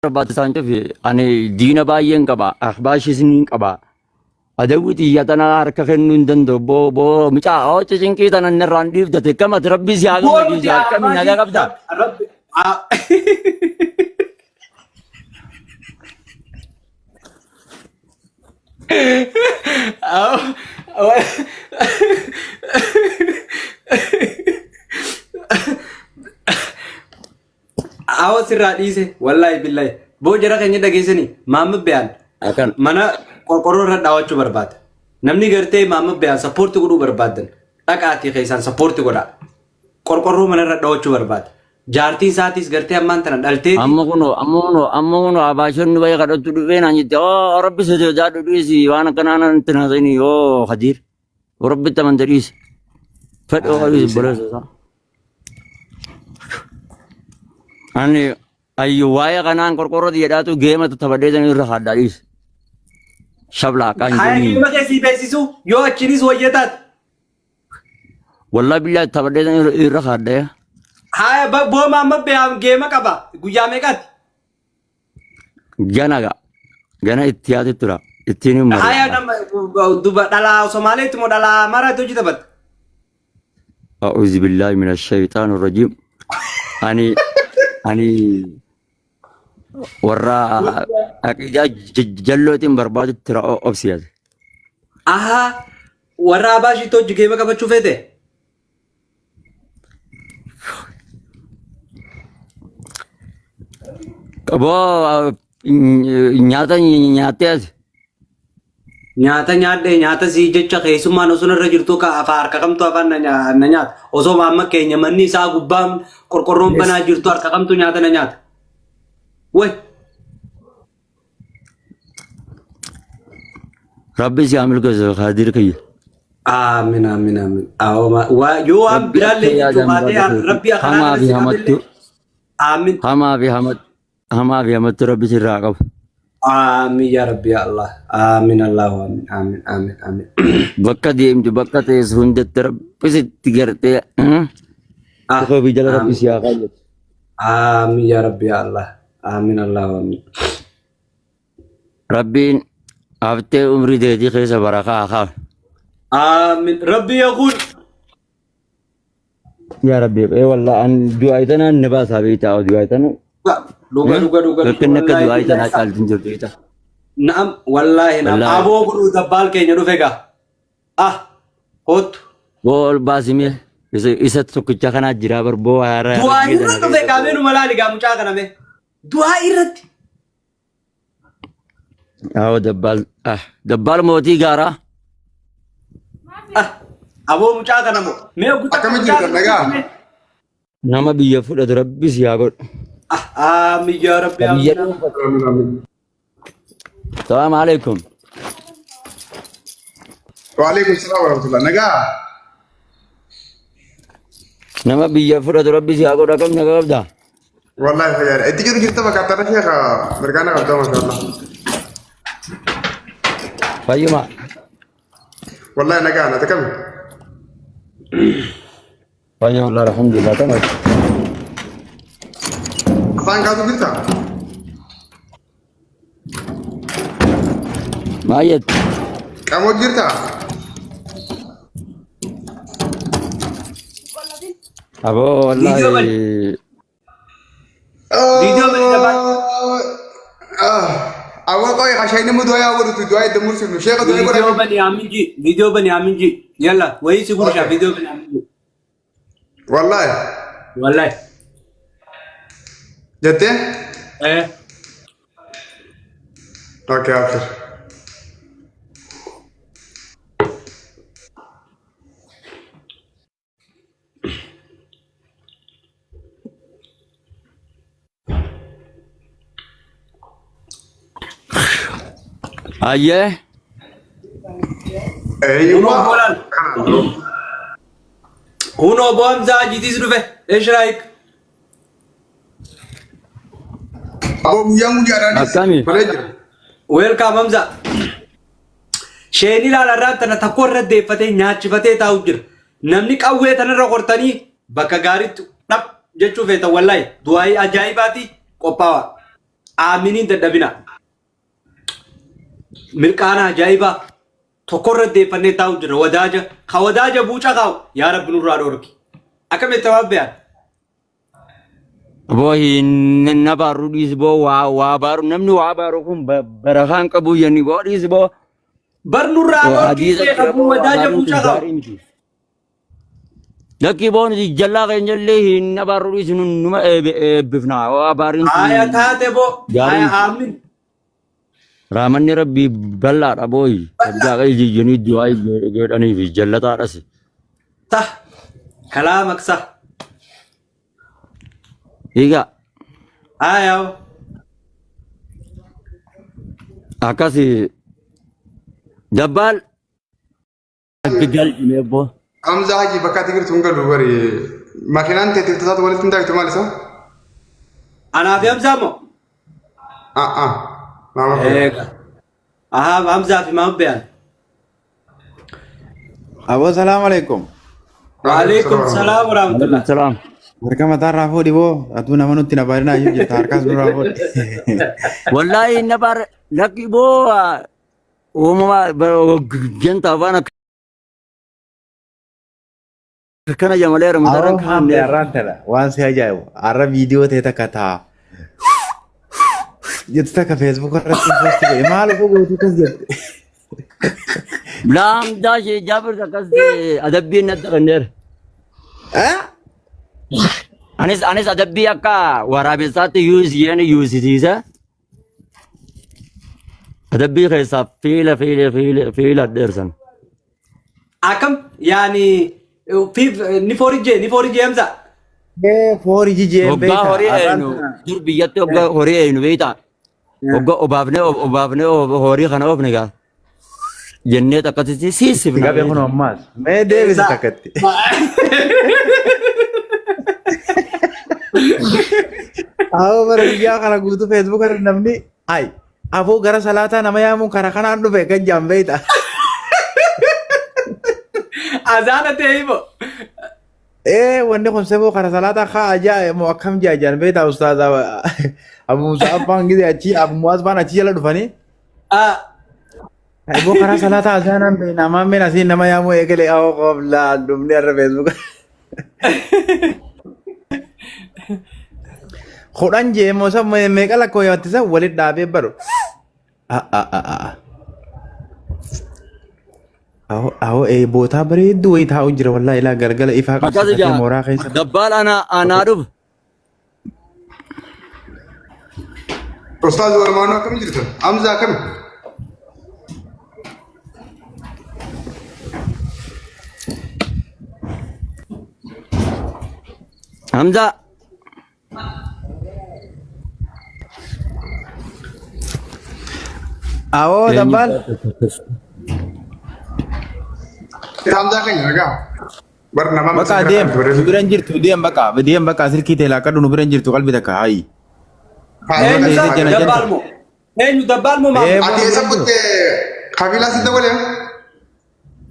برباد سانجا في أنا دينا باين كبا أخبار سنين كبا أدوتي يتنا أركخن نندو بو مچا أو تجين كي تنا نرانديف ده كم تربي زيادة بول زيادة كم يا نجا باجي كبدا رب أو أو أو سراديسه والله بالله بو جرا كني دغيسني مام بيان أكن mana qorqorroo dhaawachuu barbaada. Namni gartee maamma biyaan sappoortii godhuu barbaadan dhaqaatii keessaan sappoortii godha. Qorqorroo mana irra dhaawachuu barbaada. Jaartii isaatis gartee ammaan tana dhalteeti. أما كنو أباشر نبي قدرت تدوين عن جد ربي سجاد دويسي وأنا كنا نتنازعني خدير وربي تمن دريس فدوا خدير بلس أنا أيوة كنا كوركورو دياداتو جيم تتبدل زين الرخاد داريس شبلا كان Haa جميل geema keessii beeksisu yoo achiinis wayyaataat. والله بالله تبدل زين الرخاد ده Haa boo maamma biyaan geema qaba guyyaa meeqaati? جانا اتياد ترى اتنين مرة Haa nama duba dhalaa Somaaleetti moo dhalaa maraatti hojii taphatta? أعوذ بالله من الشيطان الرجيم أني ورا أكيد جلوتين برباد ترى أبسياد Ahaa warra Abaashiitti hojii geema qabachuu feete? أبو نياتي Nyaata nyaadde nyaata sii jecha keessummaan osoo irra jirtu ka afaan harka kamtu afaan na nyaata osoo maamma keenya manni isaa gubbaan qorqorroon banaa jirtu harka kamtu nyaata na nyaata. Way ربي سيعمل كذا خادر كي aamin aamin aamin waa yoo waan biraallee jechuun baatee rabbi هما akkanaa في irratti همت qabdillee aamin هما في همت ربي سيراقب aamin yaa rabbi yaa Allah aamin Allah aamin aamin aamin aamin بكا ديم جو بكا تيس هندت ربي ستيغرتي أخو بيجال ربي سياقب aamin yaa rabbi yaa Allah aamin Allah aamin ربي أفتي عمري ديتي خيس بركة أخاف aamin rabbi yaqul يا ربي إيه والله أن دعايتنا النباس هبيتا أو دعايتنا dhuga كنا كدعايتنا قال تنجر دعايتا نعم والله نعم والله. أبو برو دبال كي نرو فيكا هوت بول باسمي إذا تكتشا كنا جرابر بو هارا دعا إرد فيكا منو ملالي قامو چاكنا مي دعا إرد أو دبال دبال موتي غارا أبو مچاكنا مو ميو Akkamitti jirtan nagaa? نما بيا فولا ربي سياقب آمين يا رب يا بيا آمين السلام عليكم Waalaikum salam warahmatullah. Nagaa? نما بيا فولا ربي سياقب رقم نقاب دا Wallahi fayyada. Itti jiru jirta bakka tana sheekha mirgaana qabda mashallah. فايما Wallahi nagaa na takam. فايما والله الحمد لله تمام Afaan kaatu jirta? ما يد Qamoo jirta? أبو والله فيديو فيديو bani dapat Awal kau yang kasih ini mau doa awal itu doa itu mursi nu sheekha doa فيديو kau. بني آمين جي فيديو بني آمين جي يلا وهي سيقول شا فيديو بني آمين جي Wallahi. والله Jette? إيه Oke, after. أيه هونو بولان هونو بوامزا جيتيس رفه إيش رأيك Abu yang mulia ada Akami. Manager. ويلكم همزة شيني لا رات أنا تقول رد فتى نياتش فتى تاوجر نمنيك أوه تنا رقرتني بكا غاريت نب جتشو فيتا والله دعاي أجايباتي كوباوا آمنين تدبنا ملكانا جايبا تقرر دي فني تاوجر وداجة خوداجة بوشا خاو يا رب نور رادورك أكمل التواب بيان Boy, nabaru dis bo wa baru namni wa baru kum barahan kabu yani bo dis bo. برنور رادورك أبو وداجة بوشا خاو Laki bo ni jalla kan jalle nabaru dis numa bifna wa barin. آية تاتي بو آية آمين Ramanni rabbi balla da boy. Sabda kai jini duai gedani fi jallata ras. صح كلامك صح Iga آية akasi dabbal bigal mebo. Amza haji bakati gir tunga lubari. Makinan te tiltat wali tinda itu malisa? أنا في أمزامو Mama. إيه أها أمزا في ما بيان Abo assalamualaikum. وعليكم السلام ورحمة الله Salam. Mereka mata rafo di bo. Atu nama nu tina barina ayu je tarkas nu rafo. Wallahi nabar laki bo umma jenta bana kana jamale ramadan Abo ham ya rantela. Wan se aja yo. Ara video te ta kata. Jeta ta ka Facebook ra tin post ko. Malu ko go tu kas jet. blam dashi jabir takas adabbi nadghaner Eh? anis adabbi akka warabisati use yani use disa adabbi khaysa fila dersan أكم يعني في نفوري أمزا Eh, fori ji je ogga hori enu durbiyatti ogga hori enu beita ogga obafne hori khana obnega jenne takati sisifna Gabe kono mas. Me debe se takatti. Abo bar biya kana gutu Facebook ra namni. Ai. Abo gara salata nama ya mun kara kana andu be kan jambeita. أزانة تيبو Eh, wanne kun sebo kara salata kha aja mo akam jajan beta ustaz Abu Musa abang gitu aci Abu Muaz bana aci la dufani. Ibu kara salata azanan be nama me nasi nama ya mo ekele aw qabla dumni ar Facebook. Khodan je mo sab me kala ko yatti sa walid dabe baro. Aho bota bareedduu wayii taa'u jira wallahi ilaa galgala ifaa akasi qabsiifatee mooraa keessa. dabbal ana dub Ustaz Warmano kami jirtu. Amza kami. hamza Aho dabbal. Amza kan jaga. Bernama Bakka deem nu biran jirtu deem bakka sirkii teelaa kadhu nu biran jirtu qalbii takka hayi. دبالمو هنو دبالمو ما Ati sabut kabila sida boleh?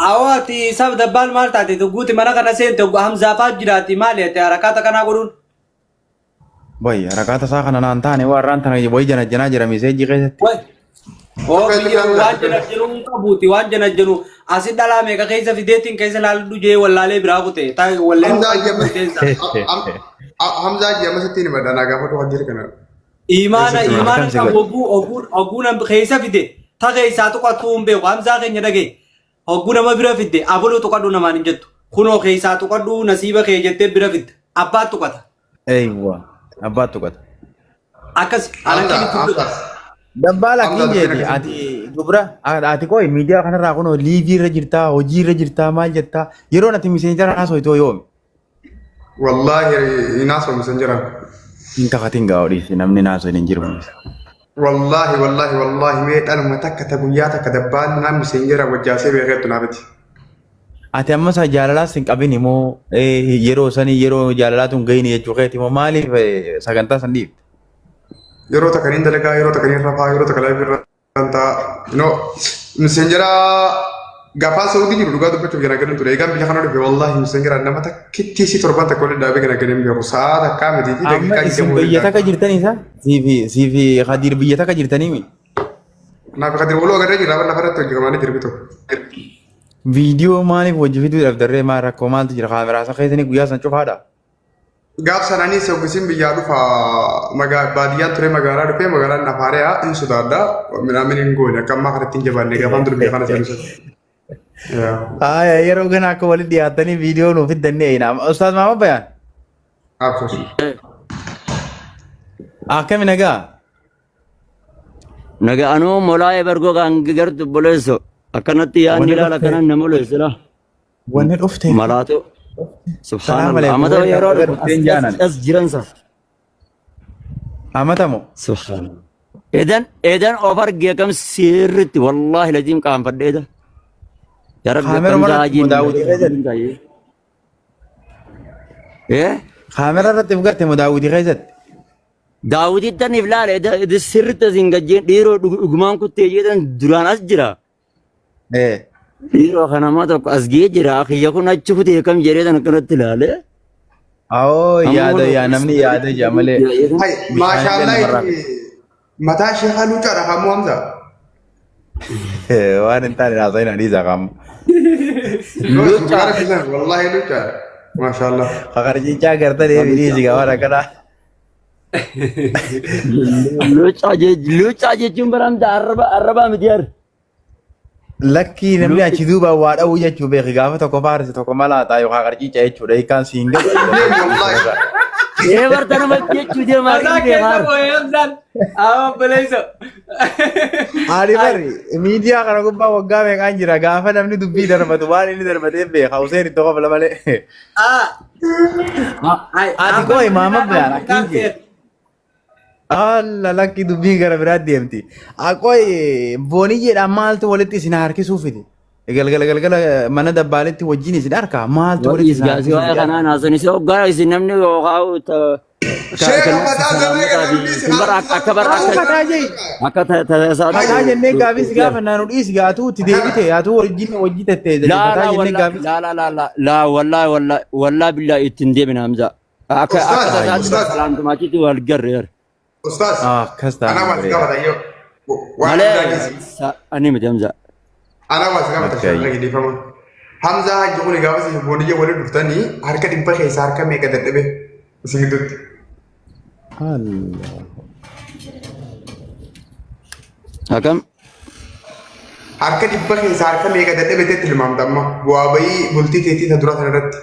awati sab dabbal mal taate to guuti mana kana seen to hamza fa jiraati maali ate harakata kana godhun Boy harakaata isaa kana naan taane warraan tana boy jana jira miseejii keessatti. way oo biyya waan jana jiru qabuuti waan jana jiru asi dhalame ka keessa fideetiin keessa laallu jee wallaalee biraa kute taa walleen Hamza jama satini badana gafa to hajir kana. imaana ka oguna keessa fide ta keessa to qatuun be hamza keenya dhage oguna ma bira fide abulu to qadu namaan jettu kunoo keessa to qadu nasiiba kee jettee bira fide abbaa to qata Eeywa abbaa tuqata. akkas alankini tudduta Dabbala kinjeeti ati dubra ati koi miidiyaa kanarraa kunoo liivii irra jirtaa hojii irra jirtaa maal jettaa yeroo ati miseenjara haasofitoo yoomi. Wallahi inaas wa messengeran. Inta katiin gaa odhiisi namni naasoo hin jiru. Wallahi me dan mata kata guyata kada ban na messenger wajase be retu nabati. Ati amma isaa jaalalaas hin qabin immoo yeroo sanii yeroo jaalalaatuun gahini jechuu keeti immoo maaliif sagantaa san dhiifte? Yeroo takanin dalaga yeroo takanin rafa yeroo takalai birranta no messengera Gaafa Saudi jiru dhugaa dubbachuuf gara galan ture. Eegaan biyya kana dhufe wallahi musan jira nama takkitti si torban takka waliin dhaabee gara galan beeku. Sa'a takkaa miti fi Amma daqiiqaa isin jedhamu. biyya takka jirtanii isa? Siifi Khadiir biyya takka jirtanii mi? Naaf qadir waloo agarree jira lafa irratti hojjetamanii jiru bitu. Viidiyoo maaliif hojii fiduudhaaf darree maal rakkoo maaltu jira kaameraa isa keessanii guyyaa san cufaadha? Gaaf sananii soggisiin biyyaa dhufa baadiyyaan ture magaalaa dhufee magaalaan nafaariyaa hin sodaadha. Midhaan hin goone akka ammaa kanatti hin jabaanne gaafaan ture biyya kana seenuusa. Yeroo kana akka walitti dhiyaatanii viidiyoo nuuf hiddannee eeyina. Ustaaz Maamad Bayaan? Absus. Akkami nagaa? Naga anuu molaa'ee bargoo kan gartu boleesso akkanatti yaadni ilaala kanan nama leessila. Wanni dhufte? Malaatu. Subhaanallah. Amata yeroo as jiransa. Amata moo? Subhaanallah. Edan of argee kam sirritti wallaahi laziim qaanfadheeda. Ya Rabbi Kaamera akkam mana zaajiin. Daawudii keessatti? Kaamera irratti fugarte moo daawwitii keessatti? Daawwitittan iflaale sirritti asiin gajjeen dhiiroo dhugumaan kuttee jedhan duraan as jira. Dhiiroo kanamaa tokko as gee jira. Akiyya kun achi kutee kam jedhee tan akkanatti ilaale. Oo yaada namni yaada jaa malee. Maashaallah mataa ishee halluu caadha hamuu hamza. Waan hin taane haasa'in hadiisa qaama. Lucha wallahi lucha. Maashaallah. Fakarjichaa gartan eebii si gaafa akkanaa. Lucha jechuun baramta arrabaa miti yaar. Lakkii namni achi duuba waa dha'uu jechuu beeki gaafa tokko faarsi tokko malaa ta'a yookaan qarciica jechuudha hiikaan si hin galu. Barta nama jechuu deemaa Ani bari miidiyaa kana gubbaa waggaa meeqaan jira gaafa namni dubbii darbatu waan inni darbatee beeka Hussein itti qofa malee. Ati koo Maamad Bayaan akkiin jee. Alla lakki dubbii gara biraa deemti. Akooy booniyyeedhaan maaltu walitti isin harkisuu fide? Galgala mana dabbaaletti wajjin isin harkaa maaltu walitti isin harkisuu fide? Kanaan haasani si hoggaa isin namni yookaan Mataa jennee gaafis gaafa naannoo dhiisi gaatuu itti deebite yaatuu wajjin tettee mataa jennee gaafis. Laa wallaa billaa ittiin deemina Hamza. Akka salaamtumaachitti wal garreera. Ustaz. Akkas ta'a. Ana was gafata yoo. Malee ani miti Hamza. Ana was gafata shirra gidifama. Hamza hajji kun gaafa si booniyya waliin dhuftanii harka dhibba keessa harka meeqa dadhabe isin gidduutti. Akkam? Harka dhibba keessa harka meeqa dadhabe teetti limaamta amma bu'aa bayii bultii teetii ta dura sana irratti.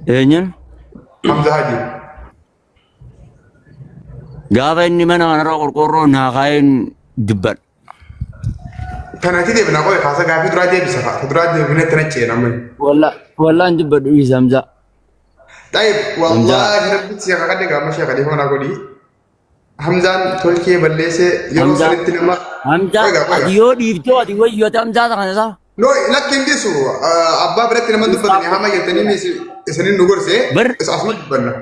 Eenyuun? Hamza hajji. Gaafa inni mana kanarraa qorqoorroo naa kaa'een dubban. Kanatti deebina qoye kaasa gaafii duraa deebisa fa'a. Duraa deebinee tana ceena ammayyi. Wallaan dubbadhu dhiisa Hamza. Taa'ib wallaahi rabbitti siya kakadde gaama shee kadhee mana godhi. Hamzaan tolkee balleessee yeroo sanitti nama. Hamza ati yoo dhiiftoo ati wayyoota Hamzaa kana isaa. No, lakkin disu abbaa biratti nama dubbatanii hama jettanii isanin nu gorsee asuma dubbanna.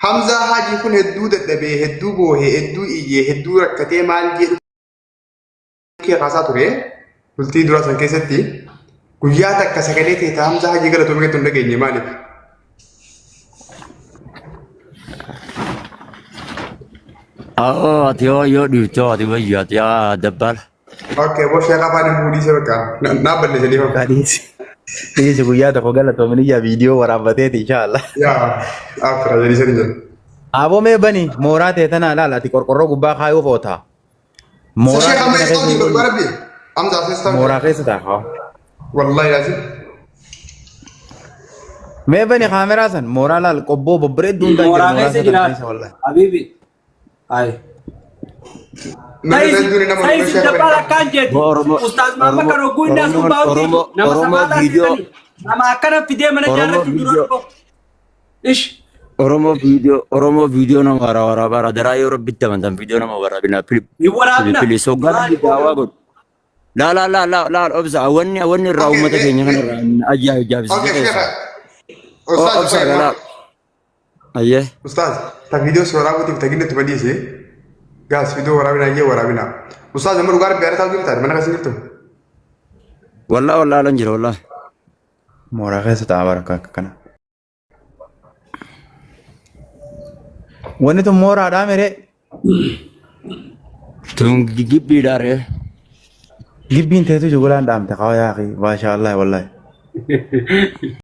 Hamza Haji kun hedduu dadhabee, hedduu boohee, hedduu iyyee, hedduu rakkatee maal jedhu kee kaasaa ture. Bultii dura san keessatti guyyaa takka sagalee ta'e Hamza Haji galatoomee kan dhageenye maaliif? Ati yoo dhiiftoo ati wayyoota yaa dabbaala. Okay, boo sheekaa afaan hin fuudhiise bakka naa balleessanii fakka. Dhiisi guyyaa tokko galatoomini yaa viidiyoo waraabbateeti inshaallah. Yaa afra jedhisan jira. Aboo mee bani mooraa ta'e tanaa laala ati qorqorroo gubbaa kaayuuf ootaa. Mooraa keessa ta'a. Wallahi yaasin. Mee bani kaameraa san mooraa laal qobboo bobbareedduu hundaan jira mooraa keessa wallahi. Habibi. Ay. Sai dabbala kan jedhu Ustaaz Maamad kan oguu inni as gubbaa nama samaataa fidanii nama akkana fidee mana jaarratu dura ish. Oromoo viidiyoo nama waraabaa daraa yoo rabbitti amantan viidiyoo nama waraabina pilis hoggaa daawaa godhu. Laal obsa wanni irraa uummata keenya kana irraa ajaa'ibsiisa. Obsa laal. Ayyee. Ustaaz ta viidiyoo si waraabuutiif taginne tuma dhiise. Gas video waraabina iyyee waraabina. Ustaaz amma dhugaa rabbi aarsaa jirta mana kasi jirtu. والله لنجر والله. Mooraa keessa taa'aa baraka akka kana. Wanni tun mooraadhaa miree Tun gibbii dhaare. gibbiin teetu jugulaan dhaamte qaba yaa akhi. Maashaallah wallahi.